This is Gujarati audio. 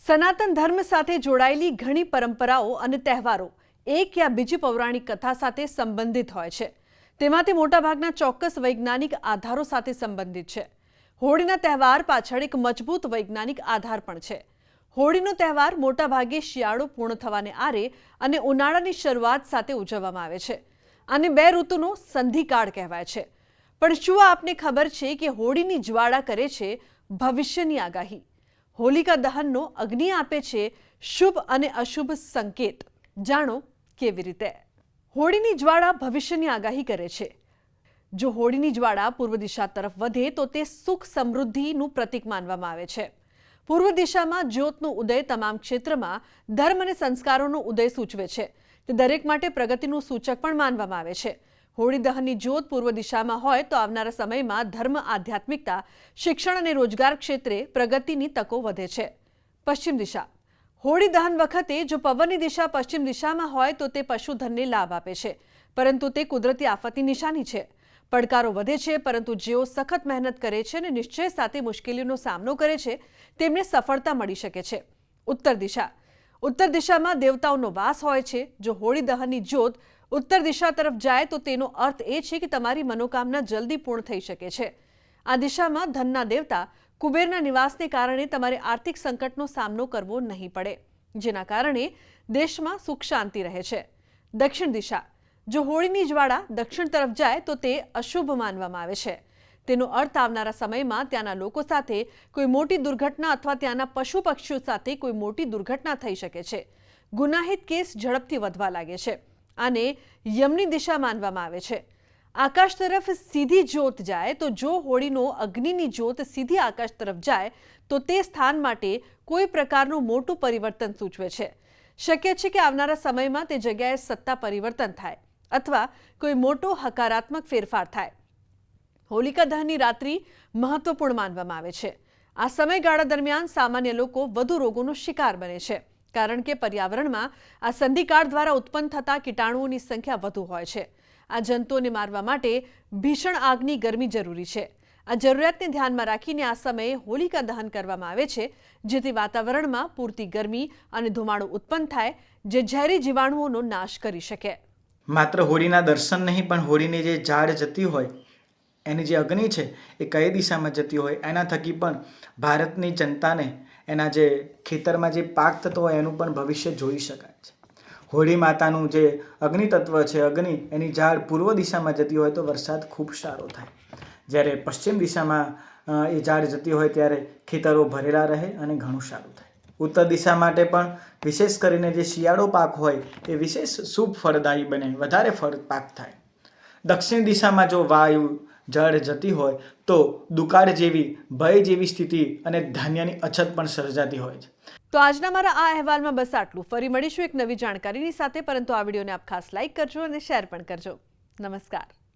સનાતન ધર્મ સાથે જોડાયેલી ઘણી પરંપરાઓ અને તહેવારો એક યા બીજી પૌરાણિક કથા સાથે સંબંધિત હોય છે। તેમાંથી મોટાભાગના ચોક્કસ વૈજ્ઞાનિક આધારો સાથે સંબંધિત છે। હોળીના તહેવાર પાછળ એક મજબૂત વૈજ્ઞાનિક આધાર પણ છે। હોળીનો તહેવાર મોટાભાગે શિયાળો પૂર્ણ થવાને આરે અને ઉનાળાની શરૂઆત સાથે ઉજવવામાં આવે છે। આને બે ઋતુનો સંધિકાળ કહેવાય છે। પણ શું આપને ખબર છે કે હોળીની જ્વાળા કરે છે ભવિષ્યની આગાહી? હોલિકા દહનનો અગ્નિ આપે છે શુભ અને અશુભ સંકેત। જાણો કેવી રીતે। હોળીની જ્વાળા ભવિષ્યની આગાહી કરે છે। જો હોળીની જ્વાળા પૂર્વ દિશા તરફ વધે તો તે સુખ સમૃદ્ધિનું પ્રતીક માનવામાં આવે છે। પૂર્વ દિશામાં જ્યોતનો ઉદય તમામ ક્ષેત્રમાં ધર્મ અને સંસ્કારોનો ઉદય સૂચવે છે। તે દરેક માટે પ્રગતિનું સૂચક પણ માનવામાં આવે છે। હોળી દહનની જ્યોત પૂર્વ દિશામાં હોય તો આવનારા સમયમાં ધર્મ, આધ્યાત્મિકતા, શિક્ષણ અને રોજગાર ક્ષેત્રે પ્રગતિની તકો વધે છે। પશ્ચિમ દિશા। હોળી દહન વખતે જો પવનની દિશા પશ્ચિમ દિશામાં હોય તો તે પશુધનને લાભ આપે છે, પરંતુ તે કુદરતી આફતની નિશાની છે। પડકારો વધે છે, પરંતુ જેઓ સખત મહેનત કરે છે અને નિશ્ચય સાથે મુશ્કેલીઓનો સામનો કરે છે તેમને સફળતા મળી શકે છે। ઉત્તર દિશા। ઉત્તર દિશામાં દેવતાઓનો વાસ હોય છે। જો હોળી દહનની જ્યોત ઉત્તર દિશા તરફ જાય તો તેનો અર્થ એ છે કે તમારી મનોકામના જલ્દી પૂર્ણ થઈ શકે છે। આ દિશામાં ધનના દેવતા કુબેરના નિવાસને કારણે તમારે આર્થિક સંકટનો સામનો કરવો નહીં પડે, જેના કારણે દેશમાં સુખ શાંતિ રહે છે। દક્ષિણ દિશા। જો હોળીની જ્વાળા દક્ષિણ તરફ જાય તો તે અશુભ માનવામાં આવે છે। તેનો અર્થ આવનારા સમયમાં ત્યાંના લોકો સાથે કોઈ મોટી દુર્ઘટના અથવા ત્યાંના પશુ પક્ષીઓ સાથે કોઈ મોટી દુર્ઘટના થઈ શકે છે। ગુનાહિત કેસ ઝડપથી વધવા લાગે છે। આને યમની દિશા માનવામાં આવે છે। આકાશ તરફ સીધી જ્યોત જાય તો જો હોળીનો અગ્નિની જ્યોત સીધી આકાશ તરફ જાય તો તે સ્થાન માટે કોઈ પ્રકારનું મોટું પરિવર્તન સૂચવે છે। શક્ય છે કે આવનારા સમયમાં તે જગ્યાએ સત્તા પરિવર્તન થાય અથવા કોઈ મોટો હકારાત્મક ફેરફાર થાય। હોલિકા દહનની રાત્રિ મહત્વપૂર્ણ માનવામાં આવે છે। આ સમયગાળા દરમિયાન સામાન્ય લોકો વધુ રોગોનો શિકાર બને છે, કારણ કે પર્યાવરણમાં આ સંધિકાળ દ્વારા ઉત્પન્ન થતા કીટાણુઓની સંખ્યા વધુ હોય છે। આ જંતુઓને મારવા માટે ભીષણ આગની ગરમી જરૂરી છે। આ જરૂરિયાતને ધ્યાનમાં રાખીને આ સમયે હોલિકા દહન કરવામાં આવે છે, જેથી વાતાવરણમાં પૂરતી ગરમી અને ધુમાડો ઉત્પન્ન થાય, જે ઝેરી જીવાણુઓનો નાશ કરી શકે। માત્ર હોળીના દર્શન નહીં, પણ હોળીની જે ઝાડ જતી હોય એની જે અગ્નિ છે એ કઈ દિશામાં જતી હોય એના થકી પણ ભારતની જનતાને એના જે ખેતરમાં જે પાક થતો હોય એનું પણ ભવિષ્ય જોઈ શકાય છે। હોળી માતાનું જે અગ્નિ તત્વ છે, અગ્નિ એની ઝાડ પૂર્વ દિશામાં જતી હોય તો વરસાદ ખૂબ સારો થાય, જ્યારે પશ્ચિમ દિશામાં એ ઝાડ જતી હોય ત્યારે ખેતરો ભરેલા રહે અને ઘણું સારું થાય। ઉત્તર દિશા માટે પણ વિશેષ કરીને જે શિયાળો પાક હોય એ વિશેષ શુભ ફળદાયી બને, વધારે ફળ પાક થાય। દક્ષિણ દિશામાં જો વાયુ જળ જતી હોય તો દુકાળ જેવી, ભય જેવી સ્થિતિ અને ધાન્યની અછત પણ સર્જાતી હોય છે। તો આજના મારા આ અહેવાલમાં બસ આટલું। ફરી મળીશું એક નવી જાણકારીની સાથે, પરંતુ આ વિડીયોને આપ ખાસ લાઈક કરજો અને શેર પણ કરજો। નમસ્કાર।